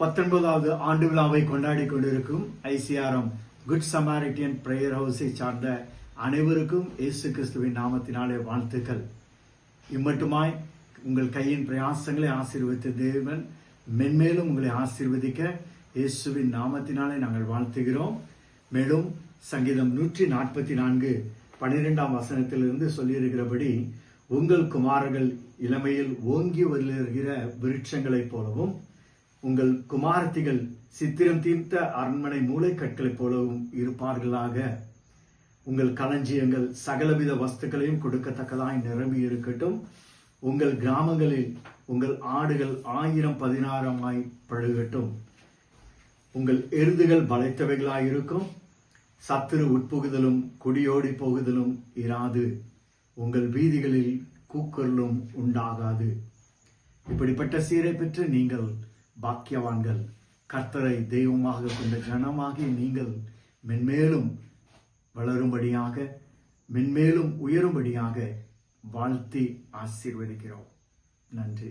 19வது ஆண்டு விழாவை கொண்டாடி கொண்டிருக்கும் ஐசிஆர்எம் குட் சமாரிட்டியன் பிரேயர் ஹவுஸை சார்ந்த அனைவருக்கும் இயேசு கிறிஸ்துவின் நாமத்தினாலே வாழ்த்துக்கள். இம்மட்டுமாய் உங்கள் கையின் பிரயாசங்களை ஆசீர்வதித்த தேவன் மென்மேலும் உங்களை ஆசீர்வதிக்க இயேசுவின் நாமத்தினாலே நாங்கள் வாழ்த்துகிறோம். மேலும் சங்கீதம் 144:12 வசனத்திலிருந்து சொல்லியிருக்கிறபடி, உங்கள் குமாரர்கள் இளமையில் ஓங்கி வருகிற விருட்சங்களைப் போலவும் உங்கள் குமாரத்திகள் சித்திரம் தீர்த்த அரண்மனை மூளைக்கற்களைப் போலவும் இருப்பார்களாக. உங்கள் களஞ்சியங்கள் சகலவித வஸ்துக்களையும் கொடுக்கத்தக்கதாய் நிரம்பி இருக்கட்டும். உங்கள் கிராமங்களில் உங்கள் ஆடுகள் 1000-10,000 பழுகட்டும். உங்கள் எருதுகள் பலைத்தவைகளாயிருக்கும். சத்துரு உட்புகுதலும் குடியோடி போகுதலும் இராது. உங்கள் வீதிகளில் கூக்குரலும் உண்டாகாது. இப்படிப்பட்ட சீரை பெற்று நீங்கள் பாக்கியவான்கள். கர்த்தரை தெய்வமாக கொண்ட ஜனமாகிய நீங்கள் மென்மேலும் வளரும்படியாக, மென்மேலும் உயரும்படியாக வாழ்த்தி ஆசீர்வதிக்கிறோம். நன்றி.